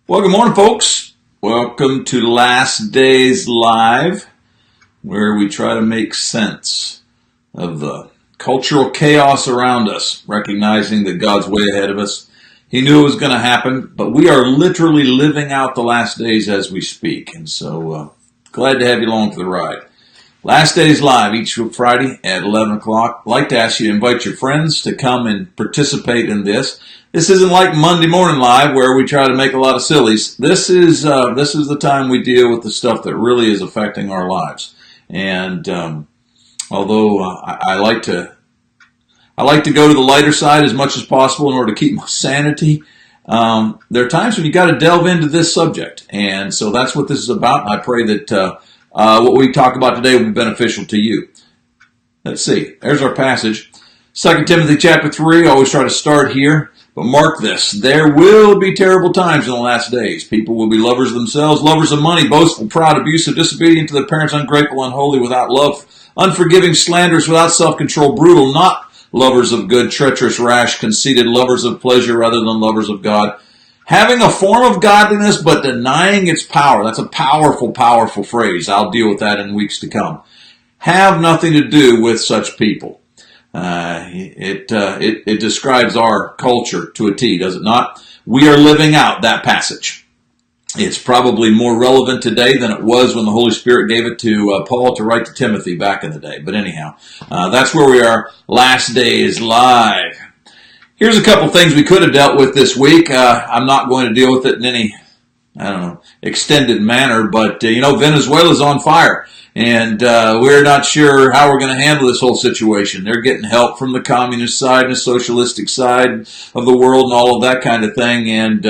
Well, good morning, folks. Welcome to Last Days Live, where we try to make sense of the cultural chaos around us, recognizing that God's way ahead of us. He knew it was going to happen, but we are literally living out the last days as we speak. And so, glad to have you along for the ride. Last Days Live each Friday at 11 o'clock. I'd like to ask you to invite your friends to come and participate in this. This isn't like Monday Morning Live where we try to make a lot of sillies. This is the time we deal with the stuff that really is affecting our lives. And although I like to go to the lighter side as much as possible in order to keep my sanity, there are times when you got to delve into this subject, and so that's what this is about. I pray that what we talk about today will be beneficial to you. Let's see. There's our passage. 2 Timothy chapter 3. I always try to start here. But mark this, there will be terrible times in the last days. People will be lovers of themselves, lovers of money, boastful, proud, abusive, disobedient to their parents, ungrateful, unholy, without love, unforgiving, slanderous, without self-control, brutal, not lovers of good, treacherous, rash, conceited, lovers of pleasure rather than lovers of God, having a form of godliness but denying its power. That's a powerful, powerful phrase. I'll deal with that in weeks to come. Have nothing to do with such people. It describes our culture to a T, does it not? We are living out that passage. It's probably more relevant today than it was when the Holy Spirit gave it to Paul to write to Timothy back in the day. But anyhow, that's where we are. Last Days Live. Here's a couple things we could have dealt with this week. I'm not going to deal with it in any, extended manner, but, Venezuela's on fire. And we're not sure how we're going to handle this whole situation. They're getting help from the communist side and the socialistic side of the world and all of that kind of thing. And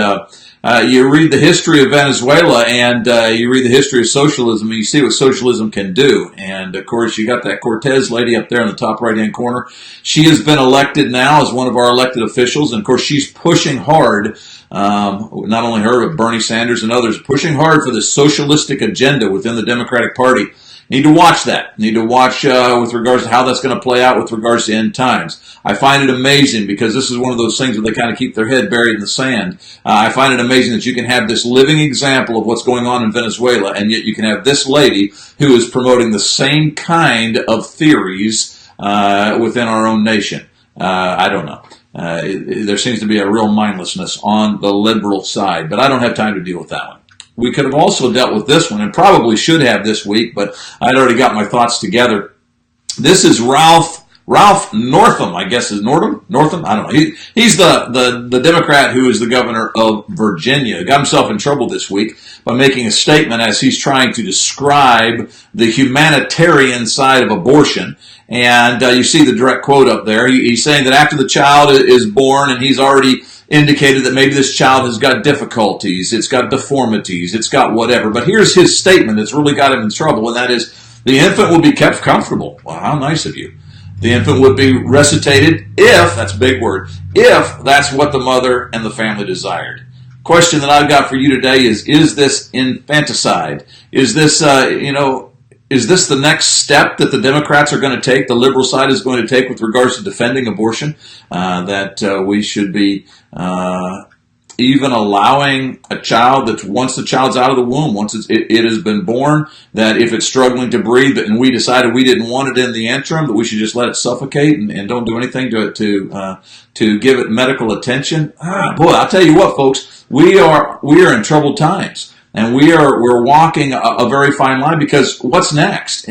you read the history of Venezuela and you read the history of socialism and you see what socialism can do. And, of course, you got that Cortez lady up there in the top right-hand corner. She has been elected now as one of our elected officials. And, of course, she's pushing hard, not only her, but Bernie Sanders and others, pushing hard for the socialistic agenda within the Democratic Party. Need to watch that. Need to watch with regards to how that's going to play out with regards to end times. I find it amazing because this is one of those things where they kind of keep their head buried in the sand. I find it amazing that you can have this living example of what's going on in Venezuela, and yet you can have this lady who is promoting the same kind of theories within our own nation. I don't know. There seems to be a real mindlessness on the liberal side, but I don't have time to deal with that one. We could have also dealt with this one and probably should have this week, but I'd already got my thoughts together. This is Ralph Northam, I guess is Northam? I don't know. He's the Democrat who is the governor of Virginia. Got himself in trouble this week by making a statement as he's trying to describe the humanitarian side of abortion. And you see the direct quote up there. He's saying that after the child is born and he's already indicated that maybe this child has got difficulties, it's got deformities, it's got whatever. But here's his statement that's really got him in trouble, and that is, the infant will be kept comfortable. Well, how nice of you. The infant would be resuscitated if, that's a big word, if that's what the mother and the family desired. Question that I've got for you today is this infanticide? Is this, is this the next step that the Democrats are going to take, the liberal side is going to take with regards to defending abortion? That we should be even allowing a child that once the child's out of the womb, once it has been born, that if it's struggling to breathe and we decided we didn't want it in the interim, that we should just let it suffocate and don't do anything to give it medical attention? Boy, I'll tell you what, folks, we are in troubled times. And we're walking a very fine line because what's next?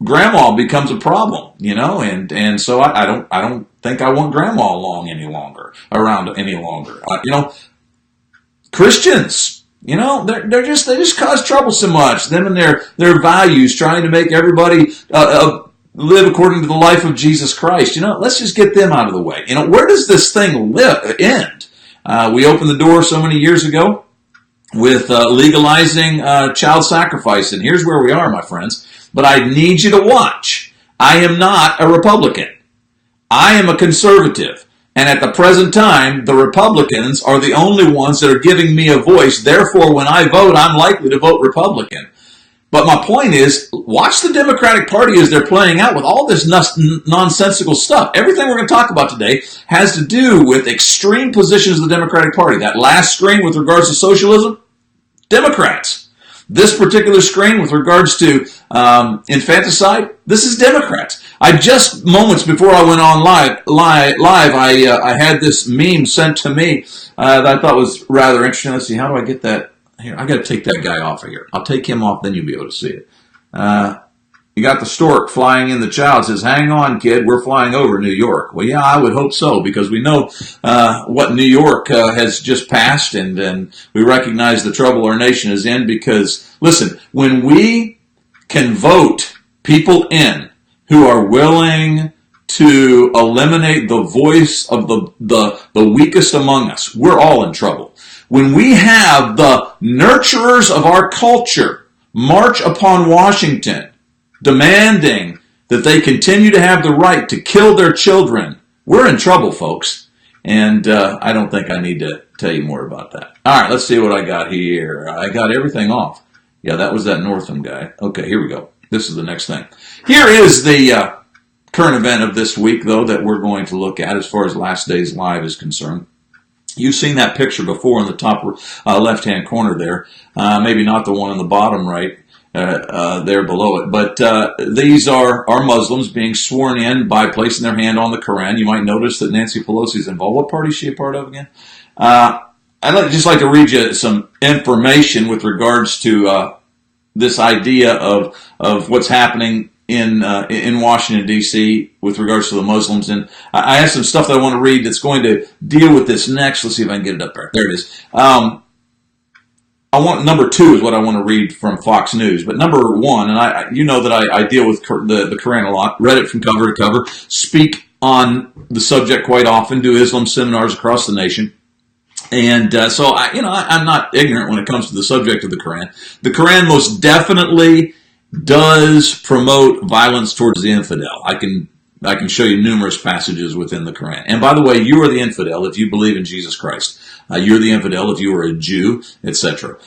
Grandma becomes a problem, and so I don't think I want grandma around any longer. Christians, they just cause trouble so much. Them and their values, trying to make everybody live according to the life of Jesus Christ. Let's just get them out of the way. Where does this thing end? We opened the door so many years ago with legalizing child sacrifice. And here's where we are, my friends. But I need you to watch. I am not a Republican. I am a conservative. And at the present time, the Republicans are the only ones that are giving me a voice. Therefore, when I vote, I'm likely to vote Republican. But my point is, watch the Democratic Party as they're playing out with all this nonsensical stuff. Everything we're going to talk about today has to do with extreme positions of the Democratic Party. That last screen with regards to socialism, Democrats. This particular screen with regards to infanticide, this is Democrats. I just moments before I went on live, I had this meme sent to me that I thought was rather interesting. Let's see, how do I get that? Here, I got to take that guy off of here. I'll take him off, then you'll be able to see it. You got the stork flying in the child. Says, hang on, kid, we're flying over New York. Well, yeah, I would hope so, because we know what New York has just passed, and we recognize the trouble our nation is in, because, listen, when we can vote people in who are willing to eliminate the voice of the weakest among us, we're all in trouble. When we have the nurturers of our culture march upon Washington, demanding that they continue to have the right to kill their children, we're in trouble, folks. And I don't think I need to tell you more about that. All right, let's see what I got here. I got everything off. Yeah, that was that Northam guy. Okay, here we go. This is the next thing. Here is the current event of this week, though, that we're going to look at as far as Last Days Live is concerned. You've seen that picture before in the top left-hand corner there. Maybe not the one on the bottom right there below it. But these are Muslims being sworn in by placing their hand on the Qur'an. You might notice that Nancy Pelosi is involved. What party is she a part of again? I'd just like to read you some information with regards to this idea of what's happening in Washington, D.C. with regards to the Muslims. And I have some stuff that I want to read that's going to deal with this next. Let's see if I can get it up there. There it is. Number 2 is what I want to read from Fox News. But number 1, and you know that I deal with the Qur'an a lot, read it from cover to cover, speak on the subject quite often, do Islam seminars across the nation. And so I'm not ignorant when it comes to the subject of the Qur'an. The Qur'an most definitely does promote violence towards the infidel. I can show you numerous passages within the Qur'an. And by the way, you are the infidel if you believe in Jesus Christ. You're the infidel if you are a Jew, etc.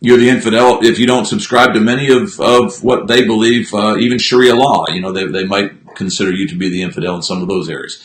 You're the infidel if you don't subscribe to many of what they believe, even Sharia law. They might consider you to be the infidel in some of those areas.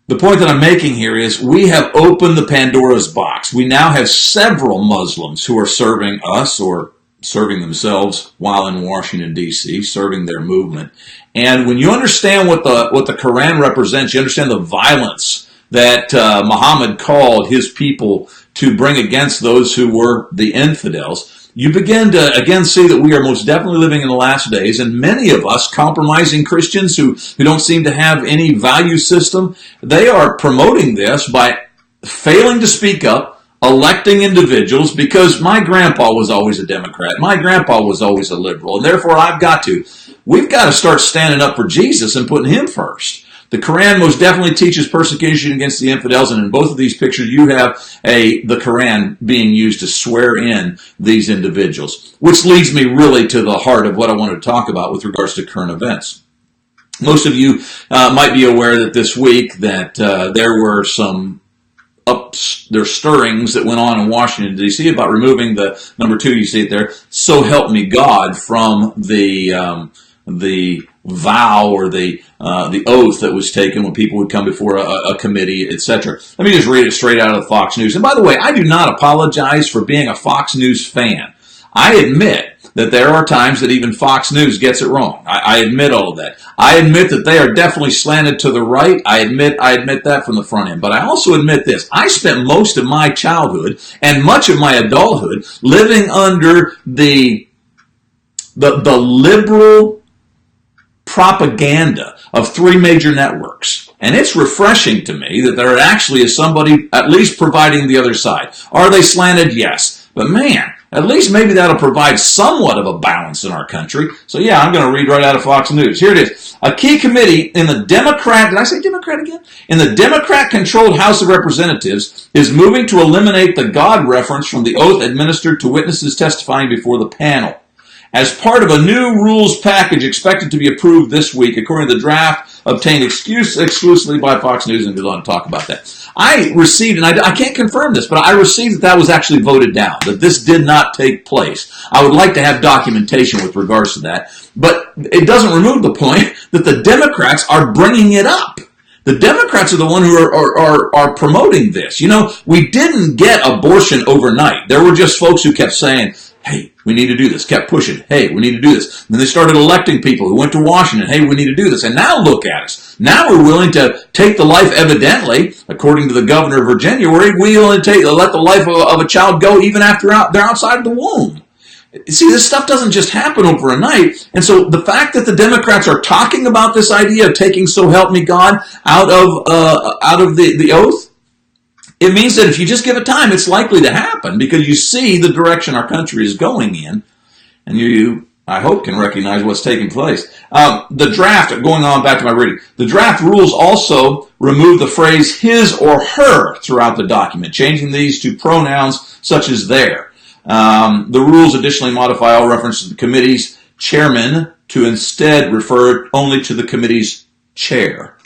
The point that I'm making here is we have opened the Pandora's box. We now have several Muslims who are serving us or serving themselves while in Washington, D.C., serving their movement. And when you understand what the Qur'an represents, you understand the violence that Muhammad called his people to bring against those who were the infidels, you begin to again see that we are most definitely living in the last days, and many of us, compromising Christians who don't seem to have any value system, they are promoting this by failing to speak up, electing individuals, because my grandpa was always a Democrat, my grandpa was always a liberal, and therefore we've got to start standing up for Jesus and putting him first. The Qur'an most definitely teaches persecution against the infidels, and in both of these pictures you have the Qur'an being used to swear in these individuals, which leads me really to the heart of what I wanted to talk about with regards to current events. Most of you might be aware that this week that there were some stirrings that went on in Washington, D.C. about removing the, number 2, you see it there, so help me God, from the vow or the oath that was taken when people would come before a committee, etc. Let me just read it straight out of Fox News. And by the way, I do not apologize for being a Fox News fan. I admit that there are times that even Fox News gets it wrong. I admit all of that. I admit that they are definitely slanted to the right. I admit that from the front end. But I also admit this. I spent most of my childhood and much of my adulthood living under the liberal propaganda of 3 major networks. And it's refreshing to me that there actually is somebody at least providing the other side. Are they slanted? Yes. But man, at least maybe that'll provide somewhat of a balance in our country. So yeah, I'm going to read right out of Fox News. Here it is. A key committee in the Democrat, did I say Democrat again? In the Democrat-controlled House of Representatives is moving to eliminate the God reference from the oath administered to witnesses testifying before the panel. As part of a new rules package expected to be approved this week, according to the draft obtained exclusively by Fox News, and goes on to talk about that. I received, and I can't confirm this, but I received that was actually voted down, that this did not take place. I would like to have documentation with regards to that, but it doesn't remove the point that the Democrats are bringing it up. The Democrats are the one who are promoting this. You know, we didn't get abortion overnight. There were just folks who kept saying, hey, we need to do this, kept pushing, hey, we need to do this. And then they started electing people who went to Washington, hey, we need to do this. And now look at us. Now we're willing to take the life, evidently, according to the governor of Virginia, we're willing to let the life of a child go even after they're outside of the womb. See, this stuff doesn't just happen over a night. And so the fact that the Democrats are talking about this idea of taking "so help me God" out of the oath, it means that if you just give it time, it's likely to happen, because you see the direction our country is going in, and you I hope, can recognize what's taking place. The draft, going on back to my reading, the draft rules also remove the phrase his or her throughout the document, changing these to pronouns such as their. The rules additionally modify all reference to the committee's chairman to instead refer only to the committee's chair.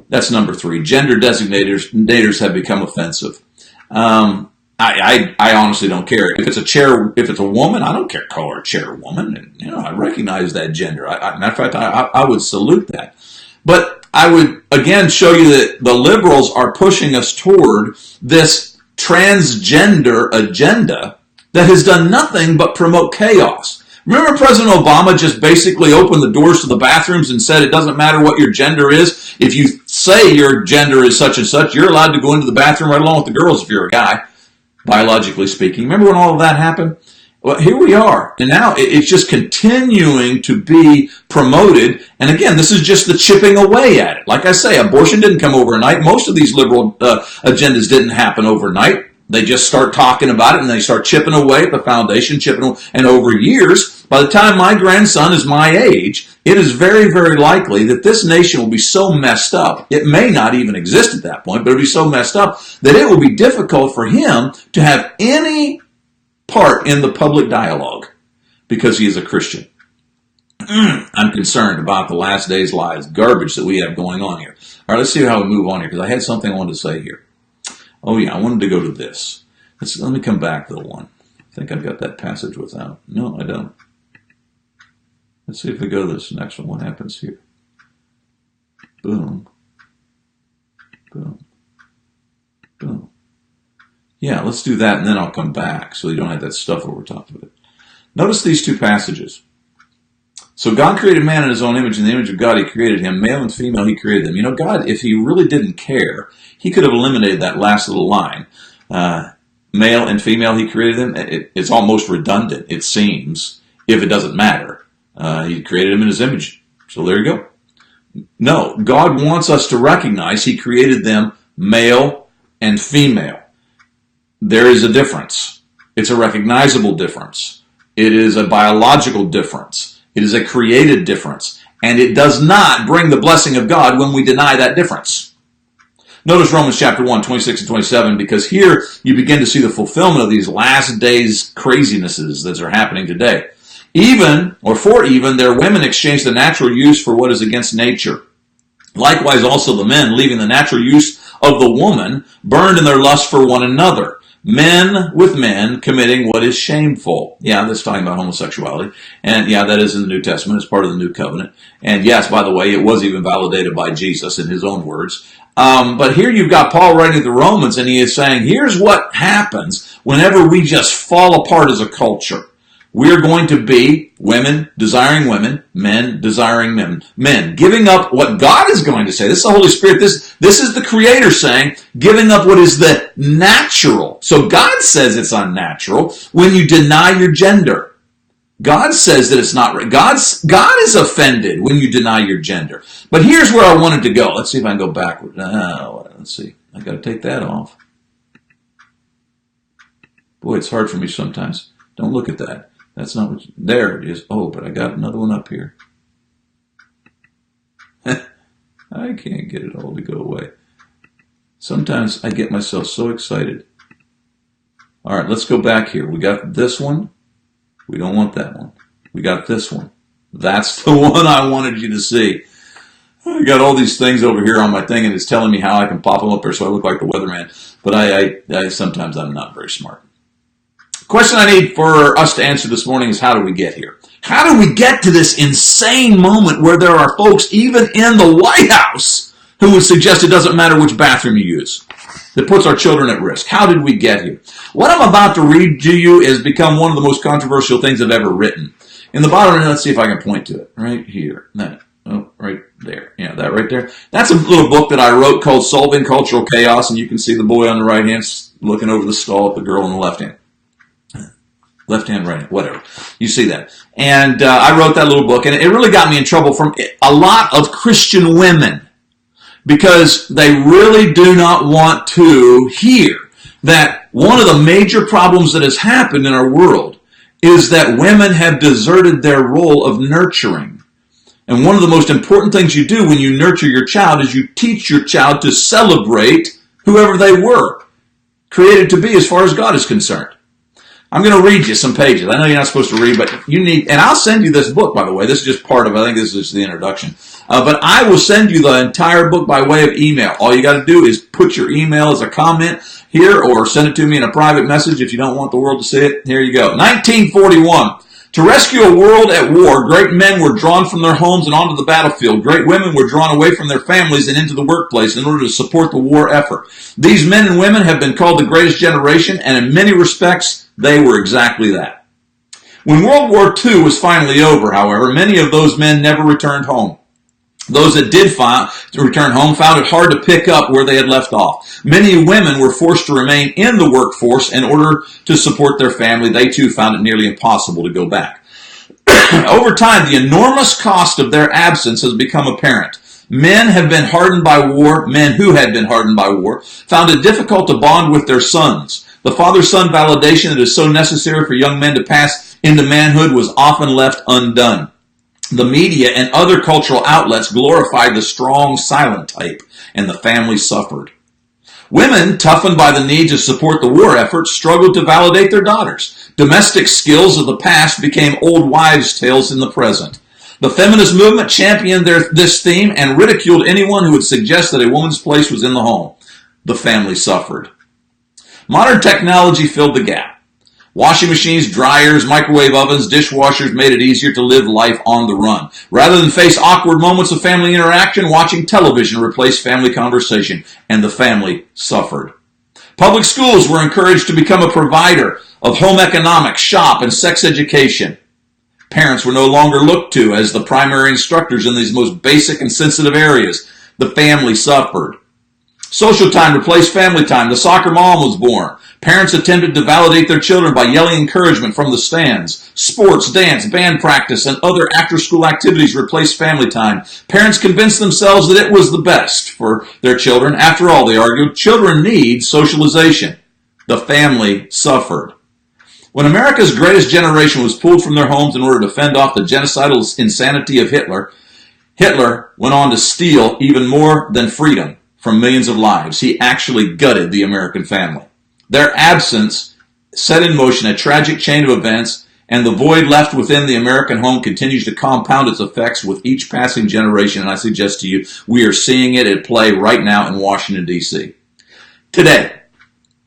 That's number 3. Gender designators have become offensive. I honestly don't care. If it's a chair, if it's a woman, I don't care. Call her chairwoman. And, I recognize that gender. Matter of fact, I would salute that. But I would, again, show you that the liberals are pushing us toward this transgender agenda that has done nothing but promote chaos. Remember President Obama just basically opened the doors to the bathrooms and said it doesn't matter what your gender is. If you say your gender is such and such, you're allowed to go into the bathroom right along with the girls if you're a guy, biologically speaking. Remember when all of that happened? Well, here we are. And now it's just continuing to be promoted. And again, this is just the chipping away at it. Like I say, abortion didn't come overnight. Most of these liberal agendas didn't happen overnight. They just start talking about it and they start chipping away at the foundation, and over years, by the time my grandson is my age, it is very, very likely that this nation will be so messed up. It may not even exist at that point, but it'll be so messed up that it will be difficult for him to have any part in the public dialogue because he is a Christian. I'm concerned about the last days lies, garbage that we have going on here. All right, let's see how we move on here, because I had something I wanted to say here. Oh yeah, I wanted to go to this. Let me come back to the one. I think I've got that passage without. No, I don't. Let's see if we go to this next one. What happens here? Boom. Boom. Boom. Yeah, let's do that, and then I'll come back so you don't have that stuff over top of it. Notice these two passages. So God created man in his own image. In the image of God, he created him. Male and female, he created them. God, if he really didn't care, he could have eliminated that last little line. Male and female, he created them. It's almost redundant, it seems, if it doesn't matter. He created them in his image. So there you go. No, God wants us to recognize he created them male and female. There is a difference. It's a recognizable difference. It is a biological difference. It is a created difference. And it does not bring the blessing of God when we deny that difference. Notice Romans chapter 1, 26 and 27, because here you begin to see the fulfillment of these last days crazinesses that are happening today. For even, their women exchange the natural use for what is against nature. Likewise also the men, leaving the natural use of the woman, burned in their lust for one another. Men with men committing what is shameful. Yeah, that's talking about homosexuality. And yeah, that is in the New Testament. It's part of the New Covenant. And yes, by the way, it was even validated by Jesus in his own words. But here you've got Paul writing to the Romans, and he is saying, here's what happens whenever we just fall apart as a culture. We're going to be women desiring women, men desiring men, giving up what God is going to say. This is the Holy Spirit. This is the Creator saying, giving up what is the natural. So God says it's unnatural when you deny your gender. God says that it's not right. God is offended when you deny your gender. But here's where I wanted to go. Let's see if I can go backward. Let's see. I got to take that off. Boy, it's hard for me sometimes. Don't look at that. That's not what there it is. Oh, but I got another one up here. I can't get it all to go away. Sometimes I get myself so excited. All right, let's go back here. We got this one. We don't want that one. We got this one. That's the one I wanted you to see. I got all these things over here on my thing, and it's telling me how I can pop them up there so I look like the weatherman. But I sometimes I'm not very smart. The question I need for us to answer this morning is, how do we get here? How do we get to this insane moment where there are folks, even in the White House, who would suggest it doesn't matter which bathroom you use? That puts our children at risk. How did we get here? What I'm about to read to you has become one of the most controversial things I've ever written. In the bottom, let's see if I can point to it. Right here. Right there. Yeah, that right there. That's a little book that I wrote called Solving Cultural Chaos, and you can see the boy on the right hand looking over the stall at the girl on the left hand. Left hand, right hand, whatever. You see that. And I wrote that little book, and it really got me in trouble from a lot of Christian women, because they really do not want to hear that one of the major problems that has happened in our world is that women have deserted their role of nurturing. And one of the most important things you do when you nurture your child is you teach your child to celebrate whoever they were created to be as far as God is concerned. I'm going to read you some pages. I know you're not supposed to read, but you need, and I'll send you this book, by the way. This is just part of it. I think this is the introduction. But I will send you the entire book by way of email. All you got to do is put your email as a comment here, or send it to me in a private message if you don't want the world to see it. Here you go. 1941. To rescue a world at war, great men were drawn from their homes and onto the battlefield. Great women were drawn away from their families and into the workplace in order to support the war effort. These men and women have been called the greatest generation, and in many respects, they were exactly that. When World War II was finally over, however, many of those men never returned home. Those that did return home found it hard to pick up where they had left off. Many women were forced to remain in the workforce in order to support their family. They too found it nearly impossible to go back. Over time, the enormous cost of their absence has become apparent. Men who had been hardened by war, found it difficult to bond with their sons. The father-son validation that is so necessary for young men to pass into manhood was often left undone. The media and other cultural outlets glorified the strong, silent type, and the family suffered. Women, toughened by the need to support the war effort, struggled to validate their daughters. Domestic skills of the past became old wives' tales in the present. The feminist movement championed this theme and ridiculed anyone who would suggest that a woman's place was in the home. The family suffered. Modern technology filled the gap. Washing machines, dryers, microwave ovens, dishwashers made it easier to live life on the run. Rather than face awkward moments of family interaction, watching television replaced family conversation, and the family suffered. Public schools were encouraged to become a provider of home economics, shop, and sex education. Parents were no longer looked to as the primary instructors in these most basic and sensitive areas. The family suffered. Social time replaced family time. The soccer mom was born. Parents attempted to validate their children by yelling encouragement from the stands. Sports, dance, band practice, and other after-school activities replaced family time. Parents convinced themselves that it was the best for their children. After all, they argued, children need socialization. The family suffered. When America's greatest generation was pulled from their homes in order to fend off the genocidal insanity of Hitler, Hitler went on to steal even more than freedom from millions of lives. He actually gutted the American family. Their absence set in motion a tragic chain of events, and the void left within the American home continues to compound its effects with each passing generation, and I suggest to you, we are seeing it at play right now in Washington, D.C. Today,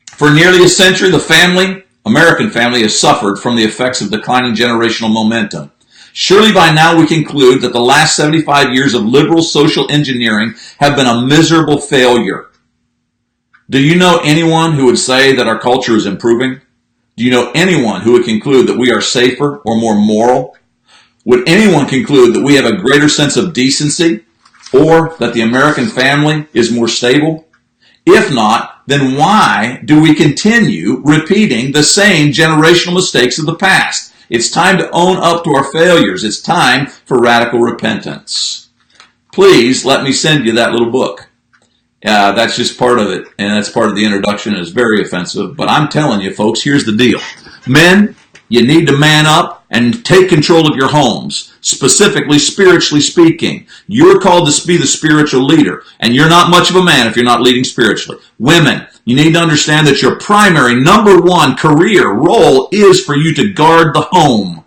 for nearly a century, the American family has suffered from the effects of declining generational momentum. Surely by now we conclude that the last 75 years of liberal social engineering have been a miserable failure. Do you know anyone who would say that our culture is improving? Do you know anyone who would conclude that we are safer or more moral? Would anyone conclude that we have a greater sense of decency or that the American family is more stable? If not, then why do we continue repeating the same generational mistakes of the past? It's time to own up to our failures. It's time for radical repentance. Please let me send you that little book. That's just part of it, and that's part of the introduction. It's very offensive, but I'm telling you, folks, here's the deal. Men, you need to man up and take control of your homes, specifically spiritually speaking. You're called to be the spiritual leader, and you're not much of a man if you're not leading spiritually. Women, you need to understand that your primary, number one career role is for you to guard the home.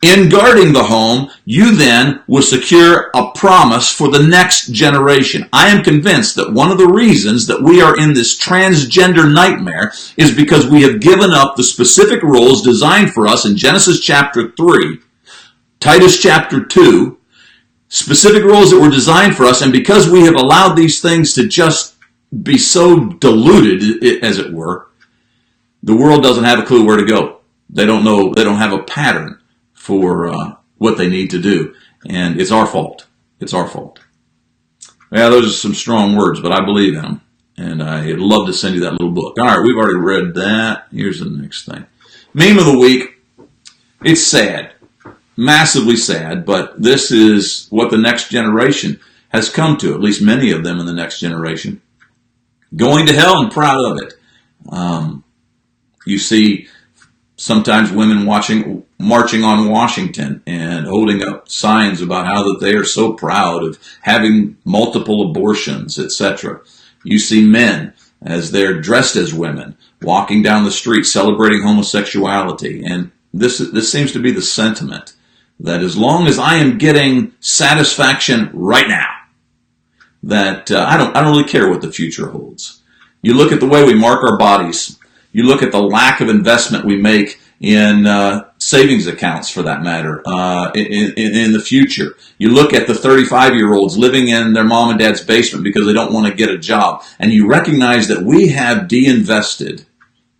In guarding the home, you then will secure a promise for the next generation. I am convinced that one of the reasons that we are in this transgender nightmare is because we have given up the specific roles designed for us in Genesis chapter 3, Titus chapter 2, specific roles that were designed for us, and because we have allowed these things to just be so diluted, as it were, the world doesn't have a clue where to go. They don't know, they don't have a pattern for what they need to do. And it's our fault. It's our fault. Yeah, those are some strong words, but I believe in them. And I'd love to send you that little book. All right, we've already read that. Here's the next thing. Meme of the week. It's sad. Massively sad, but this is what the next generation has come to, at least many of them in the next generation. Going to hell and proud of it. You see sometimes women marching on Washington and holding up signs about how that they are so proud of having multiple abortions, etc. You see men, as they're dressed as women, walking down the street celebrating homosexuality. And this seems to be the sentiment, that as long as I am getting satisfaction right now, that I don't really care what the future holds. You look at the way we mark our bodies. You look at the lack of investment we make in savings accounts, for that matter, in the future. You look at the 35-year-olds living in their mom and dad's basement because they don't want to get a job, and you recognize that we have de-invested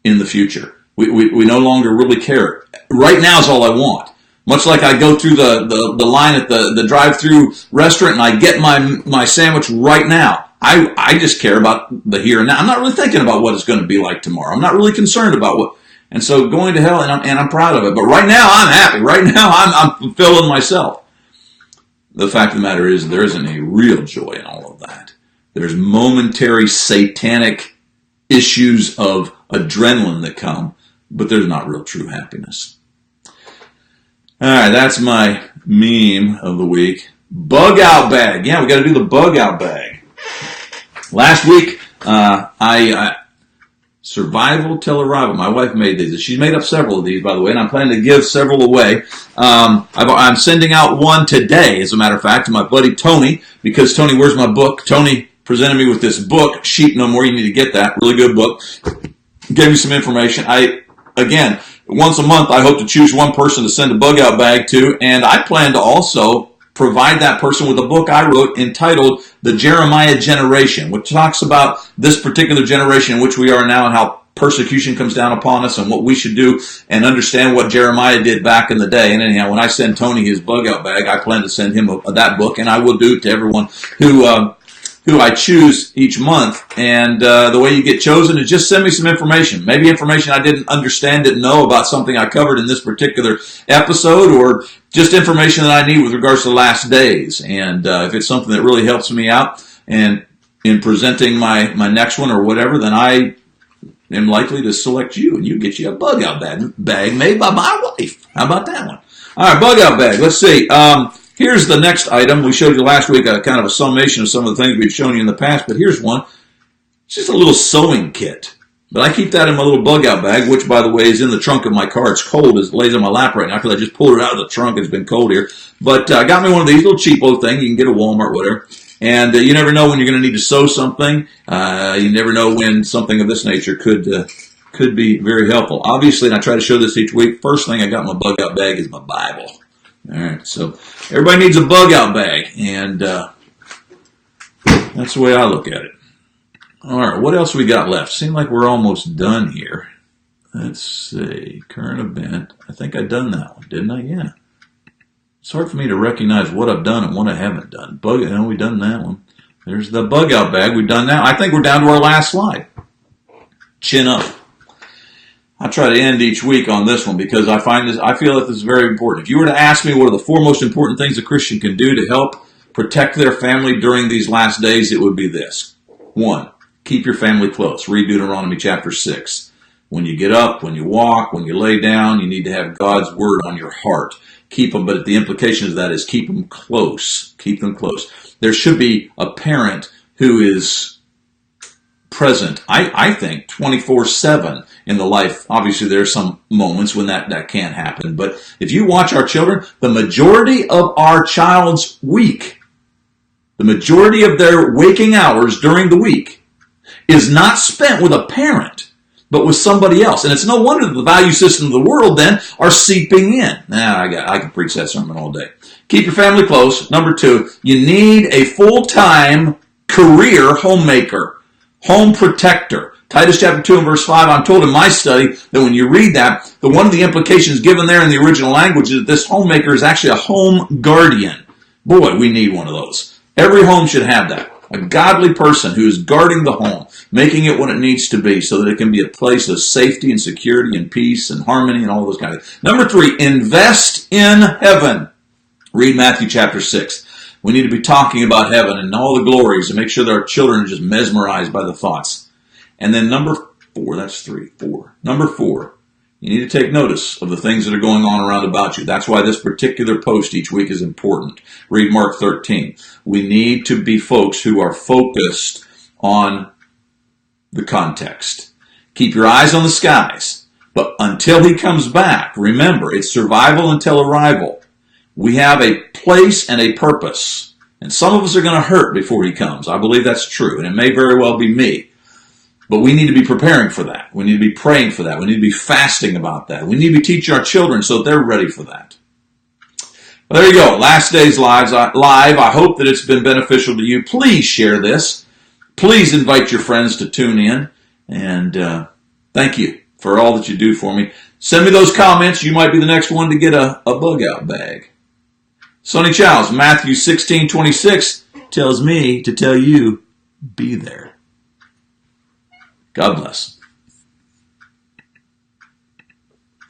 in the future. We no longer really care. Right now is all I want. Much like I go through the line at the drive-through restaurant and I get my sandwich right now. I just care about the here and now. I'm not really thinking about what it's going to be like tomorrow. I'm not really concerned about what. And so going to hell, and I'm proud of it. But right now I'm happy. Right now I'm fulfilling myself. The fact of the matter is there isn't any real joy in all of that. There's momentary satanic issues of adrenaline that come, but there's not real true happiness. All right, that's my meme of the week. Bug out bag. Yeah, we got to do the bug out bag. Last week, survival till arrival. My wife made these. She's made up several of these, by the way, and I'm planning to give several away. I'm sending out one today, as a matter of fact, to my buddy Tony, because Tony, where's my book? Tony presented me with this book, Sheep No More. You need to get that. Really good book. Gave me some information. Again, once a month, I hope to choose one person to send a bug out bag to, and I plan to also provide that person with a book I wrote entitled The Jeremiah Generation, which talks about this particular generation in which we are now and how persecution comes down upon us and what we should do and understand what Jeremiah did back in the day. And anyhow, when I send Tony his bug out bag, I plan to send him that book, and I will do it to everyone who I choose each month. And the way you get chosen is just send me some information. Maybe information I didn't understand, didn't know about something I covered in this particular episode, or just information that I need with regards to the last days. And if it's something that really helps me out and in presenting my next one or whatever, then I am likely to select you, and you get you a bug out bag made by my wife. How about that one? All right, bug out bag. Let's see. Here's the next item. We showed you last week a kind of a summation of some of the things we've shown you in the past, but here's one. It's just a little sewing kit. But I keep that in my little bug out bag, which, by the way, is in the trunk of my car. It's cold. It lays on my lap right now because I just pulled it out of the trunk. It's been cold here. But I got me one of these little cheapo things. You can get at Walmart, whatever. And you never know when you're going to need to sew something. You never know when something of this nature could be very helpful. Obviously, and I try to show this each week, first thing I got in my bug out bag is my Bible. All right, so everybody needs a bug out bag, and that's the way I look at it. All right, what else we got left? Seems like we're almost done here. Let's see, current event. I think I done that one, didn't I? Yeah. It's hard for me to recognize what I've done and what I haven't done. We done that one. There's the bug out bag. We've done that. I think we're down to our last slide. Chin up. I try to end each week on this one because I feel that this is very important. If you were to ask me what are the four most important things a Christian can do to help protect their family during these last days, it would be this. 1, keep your family close. Read Deuteronomy chapter 6. When you get up, when you walk, when you lay down, you need to have God's word on your heart. Keep them, but the implication of that is keep them close. Keep them close. There should be a parent who is present, I think, 24/7 in the life. Obviously, there's some moments when that can't happen. But if you watch our children, the majority of our child's week, the majority of their waking hours during the week is not spent with a parent, but with somebody else. And it's no wonder that the value system of the world then are seeping in. I can preach that sermon all day. Keep your family close. Number 2, you need a full-time career homemaker, home protector. Titus chapter 2 and verse 5, I'm told in my study that when you read that one of the implications given there in the original language is that this homemaker is actually a home guardian. Boy, we need one of those. Every home should have that. A godly person who is guarding the home, making it what it needs to be so that it can be a place of safety and security and peace and harmony and all those kinds of things. Number 3, invest in heaven. Read Matthew chapter 6. We need to be talking about heaven and all the glories and make sure that our children are just mesmerized by the thoughts. And then number 4, that's 3, 4. Number 4, you need to take notice of the things that are going on around about you. That's why this particular post each week is important. Read Mark 13. We need to be folks who are focused on the context. Keep your eyes on the skies. But until he comes back, remember, it's survival until arrival. We have a place and a purpose. And some of us are going to hurt before he comes. I believe that's true. And it may very well be me. But we need to be preparing for that. We need to be praying for that. We need to be fasting about that. We need to be teaching our children so that they're ready for that. Well, there you go. Last Days Live. I hope that it's been beneficial to you. Please share this. Please invite your friends to tune in. And thank you for all that you do for me. Send me those comments. You might be the next one to get a bug out bag. Sonny Childs, Matthew 16:26 tells me to tell you, be there. God bless.